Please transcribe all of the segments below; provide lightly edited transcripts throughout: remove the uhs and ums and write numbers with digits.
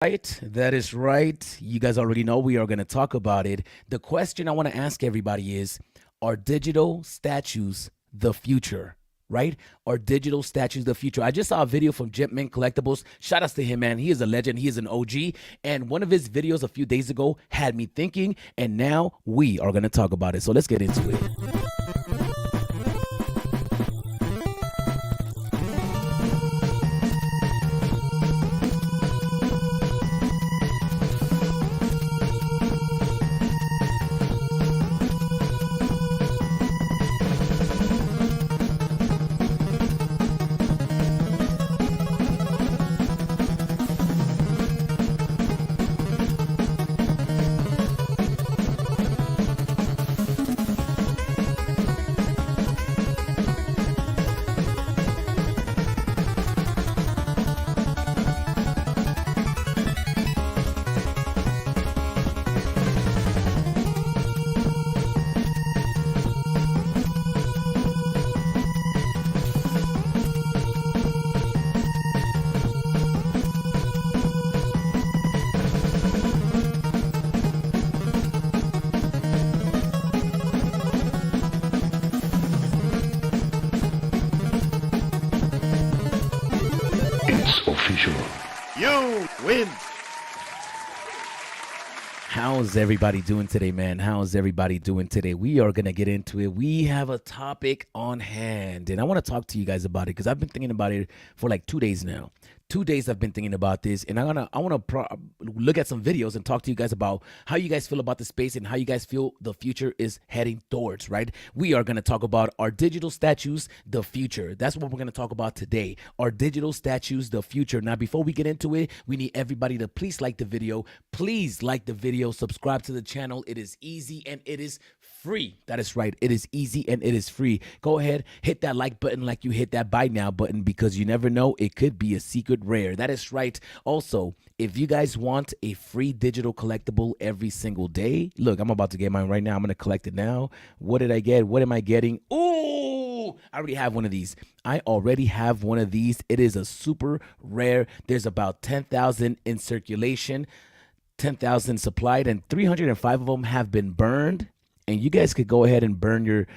Right, that is right. You guys already know we are going to talk about it. The question I want to ask everybody is, are digital statues the future? Right? Are digital statues the future? I just saw a video from Jetman Collectibles. Shout outs to him, man. He is a legend. He is an OG. And one of his videos a few days ago had me thinking, and now we are going to talk about it. So let's get into it. It's official. You win. How's everybody doing today, man? How's everybody doing today? We are going to get into it. We have a topic on hand, and I want to talk to you guys about it because I've been thinking about it for like 2 days now. 2 days I've been thinking about this, and I want to look at some videos and talk to you guys about how you guys feel about the space and how you guys feel the future is heading towards, right? We are going to talk about our digital statues, the future. That's what we're going to talk about today. Our digital statues, the future. Now, before we get into it, we need everybody to please like the video. Please like the video, subscribe to the channel. It is easy and it is free. That is right. It is easy and it is free. Go ahead, hit that like button like you hit that buy now button because you never know. It could be a secret rare. That is right. Also, if you guys want a free digital collectible every single day, look, I'm about to get mine right now. I'm going to collect it now. What did I get? What am I getting? Ooh, I already have one of these. I already have one of these. It is a super rare. There's about 10,000 in circulation, 10,000 supplied, and 305 of them have been burned. And you guys could go ahead and burn your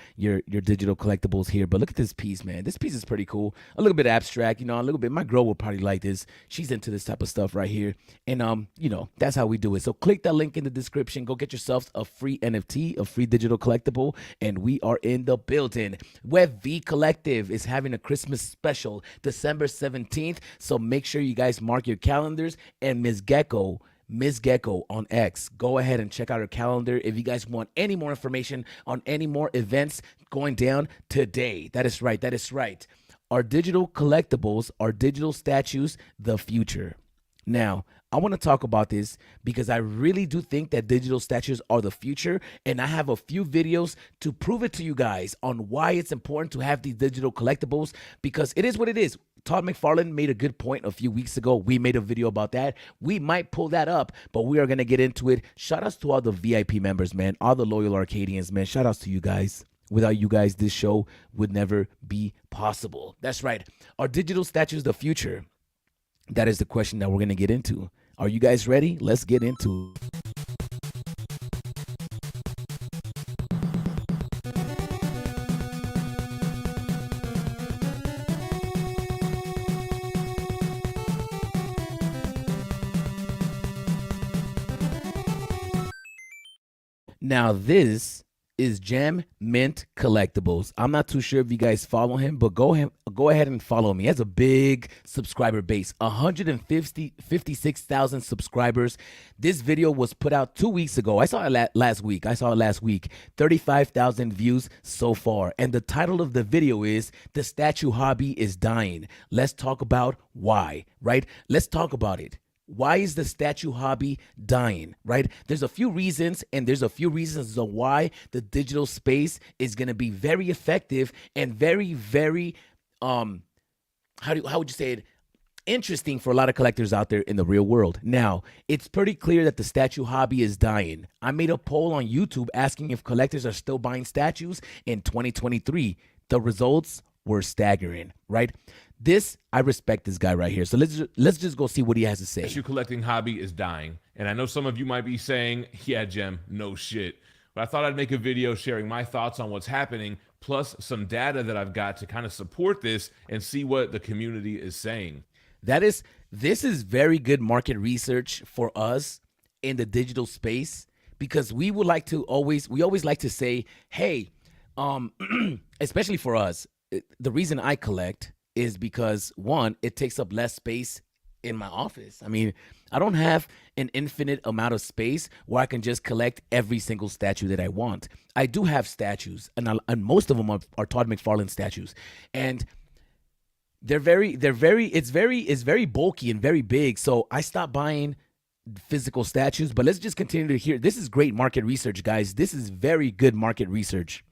digital collectibles here. But look at this piece, man. This piece is pretty cool. A little bit abstract, a little bit. My girl will probably like this. She's into this type of stuff right here. And that's how we do it. So click that link in the description. Go get yourself a free NFT, a free digital collectible. And we are in the building. Web V Collective is having a Christmas special December 17th. So make sure you guys mark your calendars. And Ms. Gecko on X. Go ahead and check out her calendar if you guys want any more information on any more events going down today. That is right. That is right. Our digital collectibles, our digital statues, the future. Now, I want to talk about this because I really do think that digital statues are the future, and I have a few videos to prove it to you guys on why it's important to have these digital collectibles because it is what it is. Todd McFarlane made a good point a few weeks ago. We made a video about that. We might pull that up, but we are going to get into it. Shout outs to all the VIP members, man, all the loyal Arcadians, man. Shout outs to you guys. Without you guys, this show would never be possible. That's right. Are digital statues the future? That is the question that we're going to get into. Are you guys ready? Let's get into it. Now, this is Gem Mint Collectibles. I'm not too sure if you guys follow him, but go ahead and follow me. He has a big subscriber base, 156,000 subscribers. This video was put out 2 weeks ago. I saw it last week. 35,000 views so far. And the title of the video is The Statue Hobby is Dying. Let's talk about why, right? Let's talk about it. Why is the statue hobby dying, right? There's a few reasons, and there's a few reasons of why the digital space is going to be very effective and very, very, how would you say it? Interesting for a lot of collectors out there in the real world. Now, it's pretty clear that the statue hobby is dying. I made a poll on YouTube asking if collectors are still buying statues in 2023. The results were staggering, right? This I respect this guy right here. So let's just go see what he has to say. Statue collecting hobby is dying. And I know some of you might be saying, yeah, Jem, no shit. But I thought I'd make a video sharing my thoughts on what's happening, plus some data that I've got to kind of support this and see what the community is saying. This is very good market research for us in the digital space, because we always like to say, hey, especially for us, the reason I collect is because, one, it takes up less space in my office. I mean, I don't have an infinite amount of space where I can just collect every single statue that I want. I do have statues, and most of them are Todd McFarlane statues, and it's very bulky and very big. So I stopped buying physical statues. But let's just continue to hear. This is great market research, guys. This is very good market research.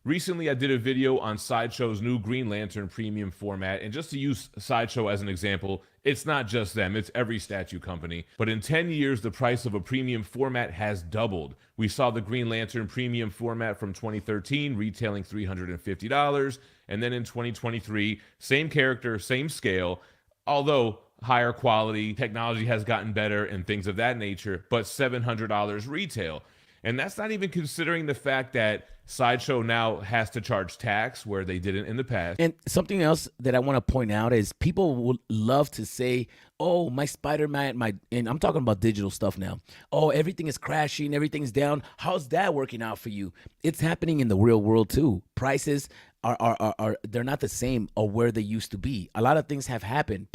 Recently, I did a video on Sideshow's new Green Lantern premium format, and just to use Sideshow as an example, it's not just them, it's every statue company. But in 10 years, the price of a premium format has doubled. We saw the Green Lantern premium format from 2013 retailing $350, and then in 2023, same character, same scale, although higher quality, technology has gotten better and things of that nature, but $700 retail. And that's not even considering the fact that Sideshow now has to charge tax where they didn't in the past. And something else that I want to point out is people would love to say, oh, my Spider-Man, and I'm talking about digital stuff now. Oh, everything is crashing, everything's down. How's that working out for you? It's happening in the real world too. Prices are they're not the same or where they used to be. A lot of things have happened.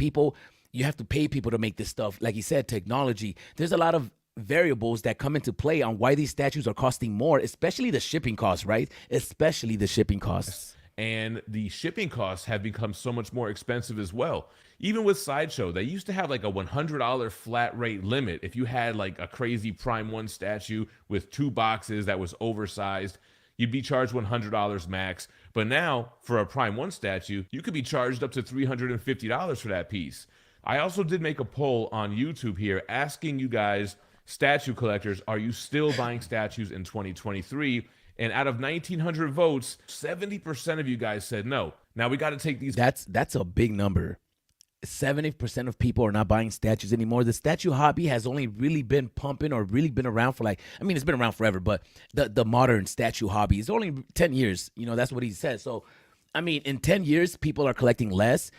You have to pay people to make this stuff. Like you said, technology. There's a lot of variables that come into play on why these statues are costing more, especially the shipping costs, right? Especially the shipping costs. And the shipping costs have become so much more expensive as well. Even with Sideshow, they used to have like a $100 flat rate limit. If you had like a crazy Prime 1 statue with 2 boxes that was oversized, you'd be charged $100 max. But now, for a Prime 1 statue, you could be charged up to $350 for that piece. I also did make a poll on YouTube here asking you guys, statue collectors, are you still buying statues in 2023? And out of 1,900 votes, 70% of you guys said no. Now we got to take these. That's a big number. 70% of people are not buying statues anymore. The statue hobby has only really been pumping or really been around for it's been around forever, but the modern statue hobby is only 10 years. That's what he says. So, in 10 years, people are collecting less.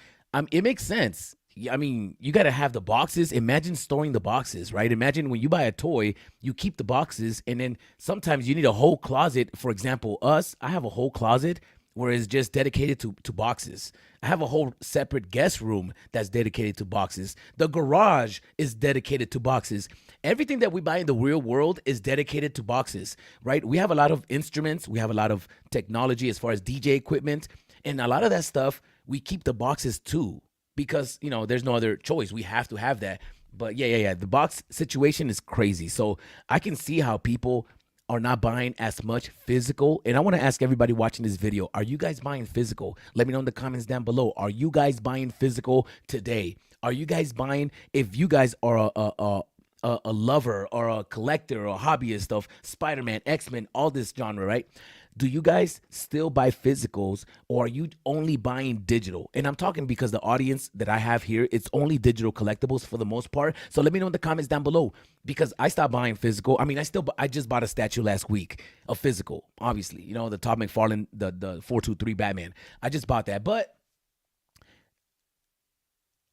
It makes sense. You got to have the boxes. Imagine storing the boxes, right? Imagine when you buy a toy, you keep the boxes, and then sometimes you need a whole closet. For example, I have a whole closet where it's just dedicated to boxes. I have a whole separate guest room that's dedicated to boxes. The garage is dedicated to boxes. Everything that we buy in the real world is dedicated to boxes, right? We have a lot of instruments. We have a lot of technology as far as DJ equipment, and a lot of that stuff, we keep the boxes too. Because, there's no other choice. We have to have that. But yeah. The box situation is crazy. So I can see how people are not buying as much physical. And I want to ask everybody watching this video, are you guys buying physical? Let me know in the comments down below. Are you guys buying physical today? Are you guys buying, if you guys are a lover or a collector or a hobbyist of Spider-Man, X-Men, all this genre, right? Do you guys still buy physicals, or are you only buying digital? And I'm talking because the audience that I have here, it's only digital collectibles for the most part. So let me know in the comments down below, because I stopped buying physical. I just bought a statue last week, a physical, obviously, the Todd McFarlane, the 423 Batman. I just bought that, but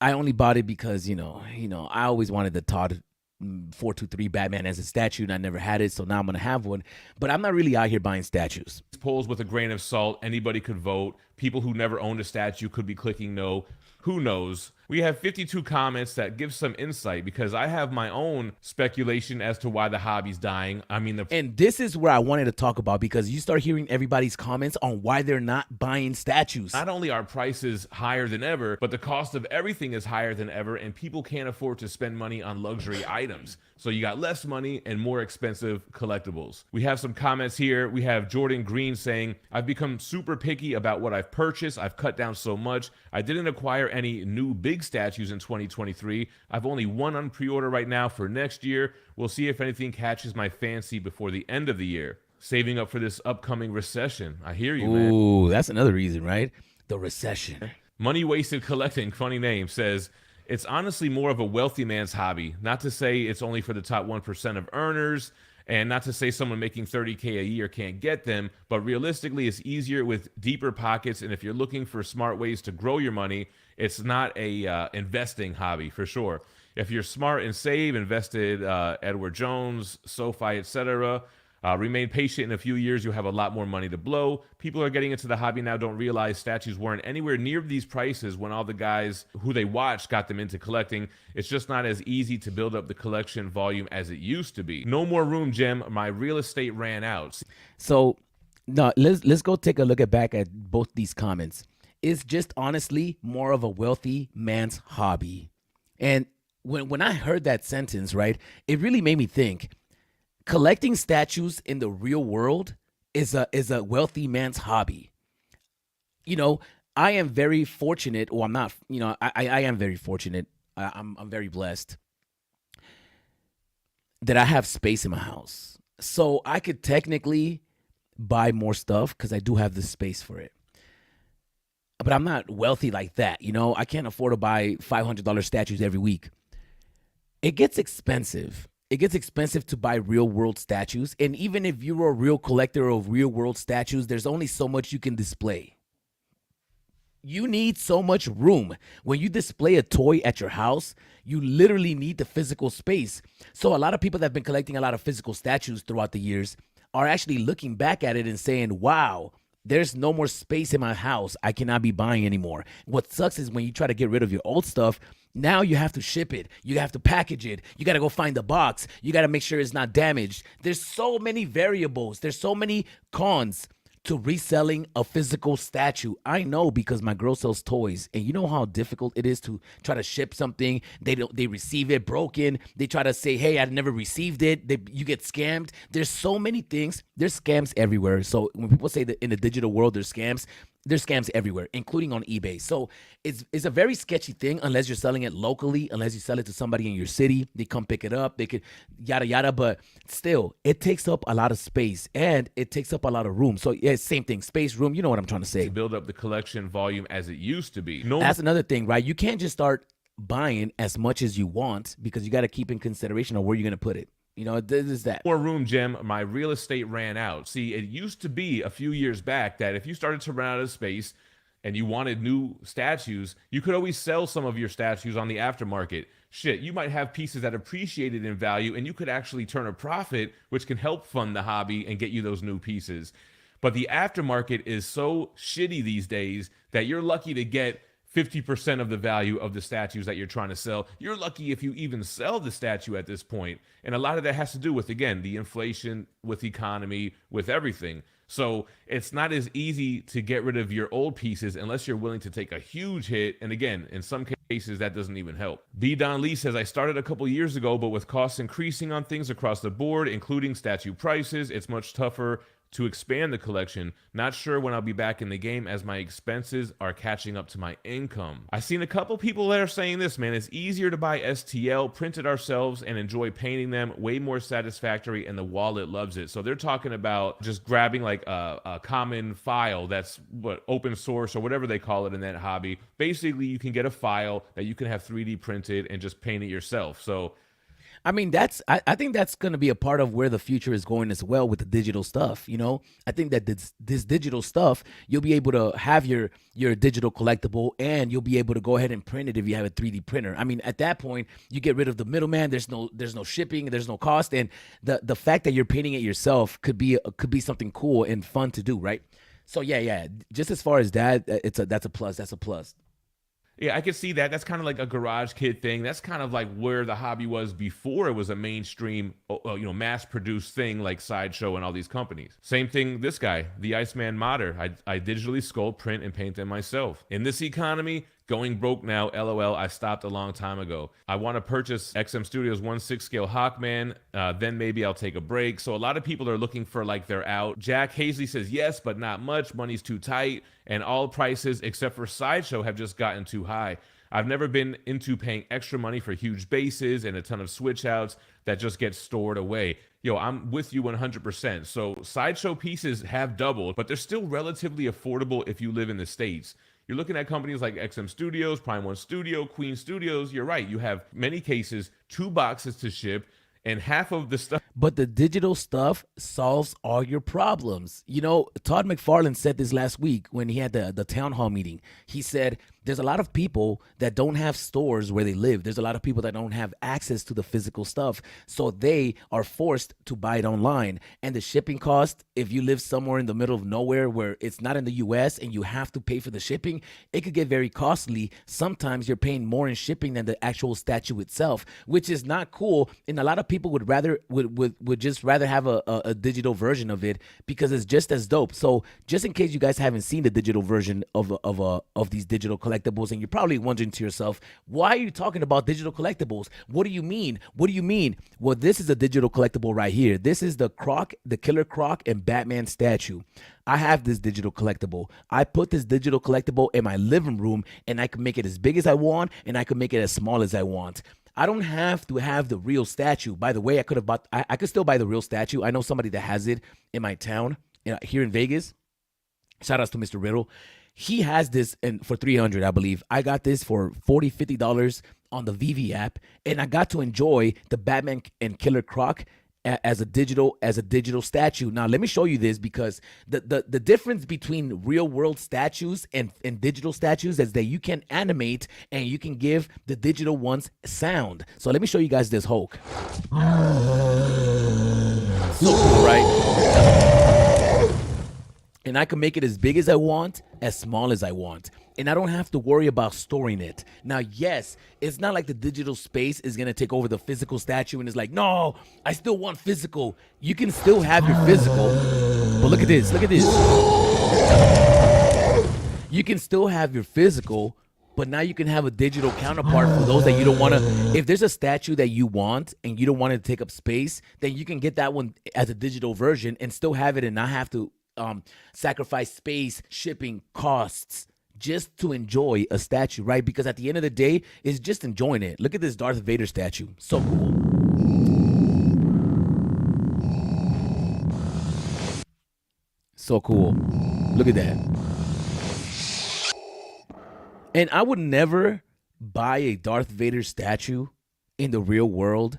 I only bought it because, I always wanted the Todd 423 Batman as a statue, and I never had it, so now I'm gonna have one. But I'm not really out here buying statues. Polls with a grain of salt. Anybody could vote. People who never owned a statue could be clicking no. Who knows? We have 52 comments that give some insight, because I have my own speculation as to why the hobby's dying. And this is where I wanted to talk about, because you start hearing everybody's comments on why they're not buying statues. Not only are prices higher than ever, but the cost of everything is higher than ever, and people can't afford to spend money on luxury items. So you got less money and more expensive collectibles. We have some comments here. We have Jordan Green saying, I've become super picky about what I've purchased. I've cut down so much. I didn't acquire any new big statues in 2023. I've only one on pre-order right now for next year. We'll see if anything catches my fancy before the end of the year. Saving up for this upcoming recession. I hear you, man. Ooh, that's another reason, right? The recession. Money Wasted Collecting, funny name, says, it's honestly more of a wealthy man's hobby. Not to say it's only for the top 1% of earners, and not to say someone making 30K a year can't get them, but realistically, it's easier with deeper pockets. And if you're looking for smart ways to grow your money, it's not a investing hobby for sure. If you're smart and save, invested Edward Jones, SoFi, etc., remain patient. In a few years, you'll have a lot more money to blow. People are getting into the hobby now, don't realize statues weren't anywhere near these prices when all the guys who they watched got them into collecting. It's just not as easy to build up the collection volume as it used to be. No more room, Jim. My real estate ran out. So, no, let's go take a look back at both these comments. It's just honestly more of a wealthy man's hobby. And when I heard that sentence, right, it really made me think. Collecting statues in the real world is a wealthy man's hobby. You know, I am very fortunate, or I'm not. You know, I am very fortunate. I'm very blessed that I have space in my house, so I could technically buy more stuff because I do have the space for it. But I'm not wealthy like that. You know, I can't afford to buy $500 statues every week. It gets expensive. It gets expensive to buy real world statues. And even if you're a real collector of real world statues, there's only so much you can display. You need so much room. When you display a toy at your house, you literally need the physical space. So a lot of people that have been collecting a lot of physical statues throughout the years are actually looking back at it and saying, wow, there's no more space in my house. I cannot be buying anymore. What sucks is when you try to get rid of your old stuff, now you have to ship it. You have to package it. You got to go find the box. You got to make sure it's not damaged. There's so many variables. There's so many cons to reselling a physical statue. I know because my girl sells toys, and you know how difficult it is to try to ship something. They receive it broken. They try to say, "Hey, I never received it." You get scammed. There's so many things. There's scams everywhere. So when people say that in the digital world there's scams everywhere, including on eBay. So it's a very sketchy thing unless you're selling it locally, unless you sell it to somebody in your city. They come pick it up. They could yada yada, but still, it takes up a lot of space and it takes up a lot of room. So yeah, same thing, space, room. You know what I'm trying to say. To build up the collection volume as it used to be. That's another thing, right? You can't just start buying as much as you want because you got to keep in consideration of where you're going to put it. You know, this is that. More room, Jim. My real estate ran out. See, it used to be a few years back that if you started to run out of space and you wanted new statues, you could always sell some of your statues on the aftermarket. Shit, you might have pieces that appreciated in value and you could actually turn a profit, which can help fund the hobby and get you those new pieces. But the aftermarket is so shitty these days that you're lucky to get 50% of the value of the statues that you're trying to sell. You're lucky if you even sell the statue at this point. And a lot of that has to do with, again, the inflation, with economy, with everything. So it's not as easy to get rid of your old pieces unless you're willing to take a huge hit. And again, in some cases, that doesn't even help. B. Don Lee says, I started a couple years ago, but with costs increasing on things across the board, including statue prices, it's much tougher to expand the collection. Not sure when I'll be back in the game as my expenses are catching up to my income. I've seen a couple people that are saying this, man, it's easier to buy STL, print it ourselves, and enjoy painting them. Way more satisfactory, and the wallet loves it. So they're talking about just grabbing like a common file that's what open source or whatever they call it in that hobby. Basically, you can get a file that you can have 3D printed and just paint it yourself. So I mean, I think that's going to be a part of where the future is going as well with the digital stuff. You know, I think that this digital stuff, you'll be able to have your digital collectible and you'll be able to go ahead and print it if you have a 3D printer. I mean, at that point, you get rid of the middleman. There's no shipping, there's no cost. And the fact that you're painting it yourself could be something cool and fun to do. Right. So, yeah. Just as far as that, that's a plus. That's a plus. Yeah, I can see that. That's kind of like a garage kid thing. That's kind of like where the hobby was before it was a mainstream, mass-produced thing like Sideshow and all these companies. Same thing, this guy, the Iceman Modder. I digitally sculpt, print, and paint them myself. In this economy, going broke now, LOL, I stopped a long time ago. I want to purchase XM Studios 1/6 scale Hawkman, then maybe I'll take a break. So a lot of people are looking for like their out. Jack Hazley says yes, but not much. Money's too tight, and all prices except for Sideshow have just gotten too high. I've never been into paying extra money for huge bases and a ton of switch outs that just get stored away. Yo, I'm with you 100%. So Sideshow pieces have doubled, but they're still relatively affordable if you live in the States. You're looking at companies like XM Studios, Prime One Studio, Queen Studios. You're right. You have many cases, 2 boxes to ship, and half of the stuff. But the digital stuff solves all your problems. You know, Todd McFarlane said this last week when he had the town hall meeting. He said there's a lot of people that don't have stores where they live. There's a lot of people that don't have access to the physical stuff. So they are forced to buy it online. And the shipping cost, if you live somewhere in the middle of nowhere where it's not in the US and you have to pay for the shipping, it could get very costly. Sometimes you're paying more in shipping than the actual statue itself, which is not cool. And a lot of people would just rather have a digital version of it because it's just as dope. So just in case you guys haven't seen the digital version of these digital collectibles, and you're probably wondering to yourself, why are you talking about digital collectibles? What do you mean? What do you mean? Well, this is a digital collectible right here. This is the Killer Croc and Batman statue. I have this digital collectible. I put this digital collectible in my living room, and I can make it as big as I want, and I can make it as small as I want. I don't have to have the real statue. By the way, I could still buy the real statue. I know somebody that has it in my town, here in Vegas. Shout outs to Mr. Riddle. He has this for $300, I believe. I got this for $40, $50 on the VV app, and I got to enjoy the Batman and Killer Croc as a digital statue. Now let me show you this, because the difference between real world statues and digital statues is that you can animate and you can give the digital ones sound. So let me show you guys this Hulk. So cool, right? And I can make it as big as I want, as small as I want. And I don't have to worry about storing it. Now, yes, it's not like the digital space is going to take over the physical statue and it's like, no, I still want physical. You can still have your physical. But look at this. Look at this. You can still have your physical, but now you can have a digital counterpart for those that you don't want to. If there's a statue that you want and you don't want it to take up space, then you can get that one as a digital version and still have it and not have to sacrifice space, shipping, costs, just to enjoy a statue, right? Because at the end of the day, it's just enjoying it. Look at this Darth Vader statue. So cool. So cool. Look at that. And I would never buy a Darth Vader statue in the real world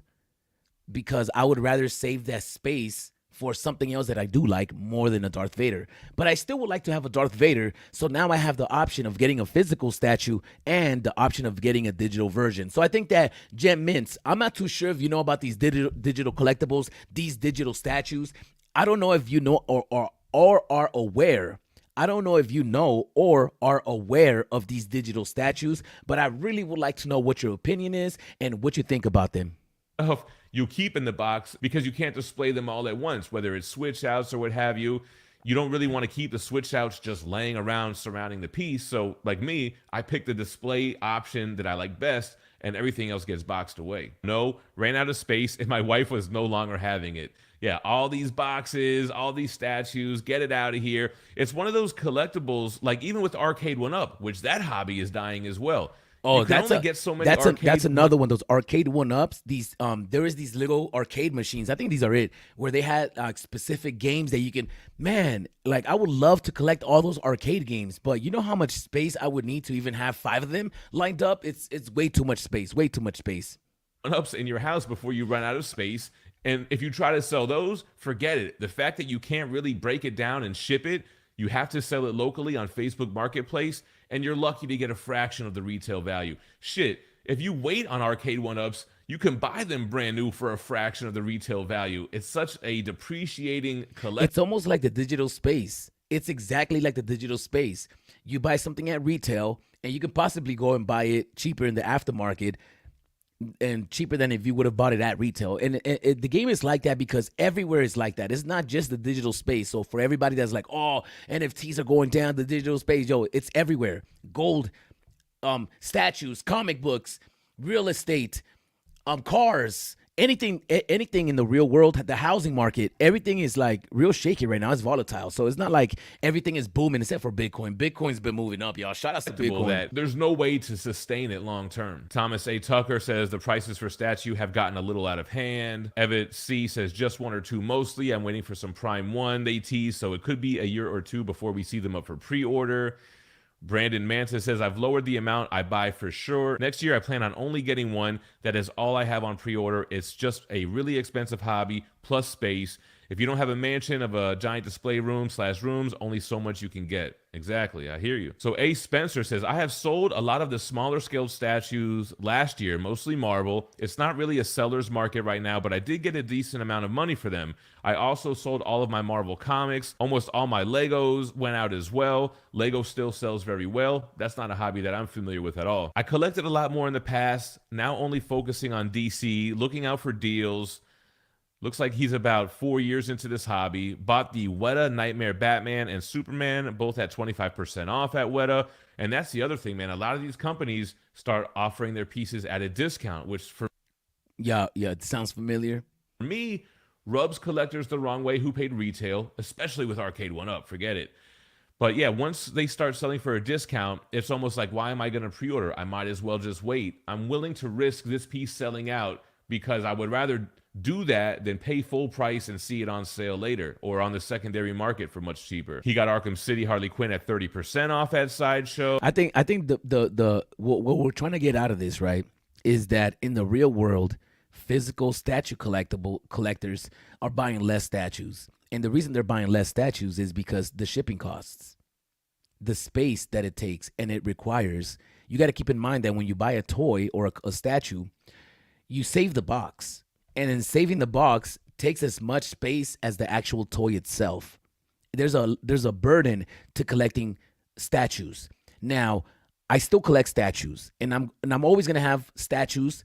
because I would rather save that space for something else that I do like more than a Darth Vader. But I still would like to have a Darth Vader, so now I have the option of getting a physical statue and the option of getting a digital version. So I think that Gem Mints, I'm not too sure if you know about these digital collectibles, these digital statues. I don't know if you know or are aware. I don't know if you know or are aware of these digital statues, but I really would like to know what your opinion is and what you think about them. You keep in the box because you can't display them all at once, whether it's switch outs or what have you. You don't really want to keep the switch outs just laying around surrounding the piece. So like me, I picked the display option that I like best, and everything else gets boxed away. No, ran out of space, and my wife was no longer having it. Yeah, all these boxes, all these statues, get it out of here. It's one of those collectibles, like even with Arcade 1-Up, which that hobby is dying as well. Oh, that's another one. Those arcade 1-Ups. These there is these little arcade machines. I think these are it, where they had specific games that you can. Man, like I would love to collect all those arcade games, but you know how much space I would need to even have 5 of them lined up. It's way too much space. Way too much space. Ups in your house before you run out of space. And if you try to sell those, forget it. The fact that you can't really break it down and ship it, you have to sell it locally on Facebook Marketplace, and you're lucky to get a fraction of the retail value. Shit, if you wait on Arcade 1-Ups, you can buy them brand new for a fraction of the retail value. It's such a depreciating collection. It's almost like the digital space. It's exactly like the digital space. You buy something at retail, and you can possibly go and buy it cheaper in the aftermarket, and cheaper than if you would have bought it at retail. And the game is like that because everywhere is like that. It's not just the digital space. So for everybody that's like, oh, NFTs are going down the digital space, yo, it's everywhere. Gold, statues, comic books, real estate, cars, anything in the real world, the housing market, everything is like real shaky right now. It's volatile. So it's not like everything is booming except for Bitcoin. Bitcoin's been moving up, y'all. Shout out to Bitcoin. That there's no way to sustain it long term. Thomas A. Tucker says the prices for statue have gotten a little out of hand. Evitt C says just 1 or 2 mostly. I'm waiting for some Prime 1 they tease, so it could be a year or 2 before we see them up for pre-order. Brandon Manta says, I've lowered the amount I buy for sure. Next year, I plan on only getting one. That is all I have on pre-order. It's just a really expensive hobby plus space. If you don't have a mansion of a giant display room / rooms, only so much you can get. Exactly, I hear you. So A. Spencer says, I have sold a lot of the smaller scaled statues last year, mostly marble. It's not really a seller's market right now, but I did get a decent amount of money for them. I also sold all of my Marvel comics. Almost all my Legos went out as well. Lego still sells very well. That's not a hobby that I'm familiar with at all. I collected a lot more in the past, now only focusing on DC, looking out for deals. Looks like he's about 4 years into this hobby. Bought the Weta Nightmare Batman and Superman, both at 25% off at Weta. And that's the other thing, man. A lot of these companies start offering their pieces at a discount, which for Yeah, it sounds familiar. me rubs collectors the wrong way who paid retail, especially with Arcade 1-Up. Forget it. But yeah, once they start selling for a discount, it's almost like, why am I going to pre-order? I might as well just wait. I'm willing to risk this piece selling out because I would rather do that than pay full price and see it on sale later or on the secondary market for much cheaper. He got Arkham City Harley Quinn at 30% off at Sideshow. I think the what we're trying to get out of this, right, is that in the real world, physical statue collectors are buying less statues. And the reason they're buying less statues is because the shipping costs, the space that it takes and it requires. You got to keep in mind that when you buy a toy or a statue, you save the box. And in saving the box takes as much space as the actual toy itself. There's a burden to collecting statues. Now, I still collect statues, and I'm always gonna have statues,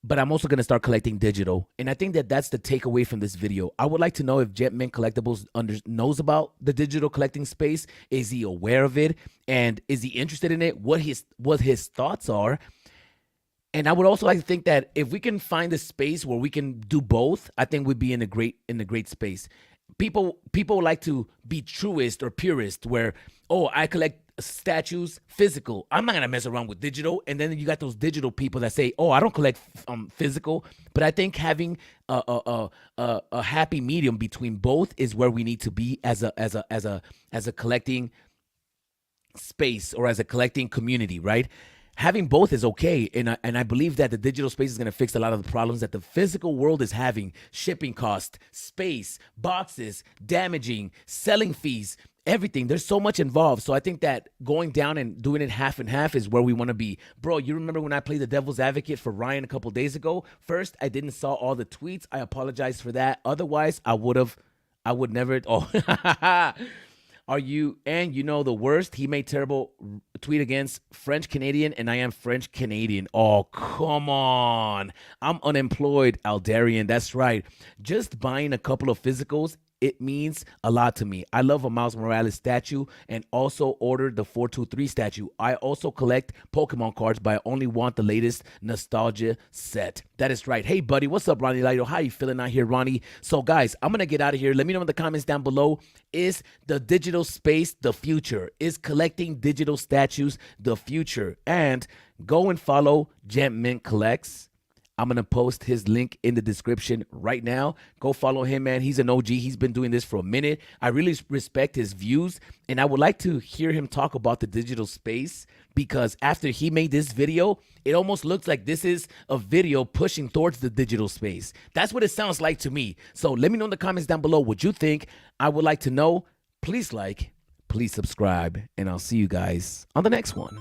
but I'm also gonna start collecting digital. And I think that that's the takeaway from this video. I would like to know if Jetman Collectibles knows about the digital collecting space. Is he aware of it, and is he interested in it? What his thoughts are. And I would also like to think that if we can find a space where we can do both, I think we'd be in a great space. People like to be truist or purist, where, oh, I collect statues physical. I'm not gonna mess around with digital. And then you got those digital people that say, oh, I don't collect physical. But I think having a happy medium between both is where we need to be as a collecting space or as a collecting community, right? Having both is okay, and I believe that the digital space is going to fix a lot of the problems that the physical world is having: shipping cost, space, boxes, damaging, selling fees, everything. There's so much involved. So I think that going down and doing it half and half is where we want to be. Bro, you remember when I played the devil's advocate for Ryan a couple days ago? First, I didn't saw all the tweets. I apologize for that. Otherwise, I would never. Oh, are you, and you know the worst, he made terrible tweet against French Canadian, and I am French Canadian. Oh, come on. I'm unemployed, Aldarian. That's right. Just buying a couple of physicals, it means a lot to me. I love a Miles Morales statue and also ordered the 423 statue. I also collect Pokemon cards, but I only want the latest nostalgia set. That is right. Hey, buddy, what's up, Ronnie Lido? How you feeling out here, Ronnie? So, guys, I'm going to get out of here. Let me know in the comments down below. Is the digital space the future? Is collecting digital statues the future? And go and follow Gentman Collects. I'm going to post his link in the description right now. Go follow him, man. He's an OG. He's been doing this for a minute. I really respect his views, and I would like to hear him talk about the digital space, because after he made this video, it almost looks like this is a video pushing towards the digital space. That's what it sounds like to me. So let me know in the comments down below what you think. I would like to know. Please like, please subscribe, and I'll see you guys on the next one.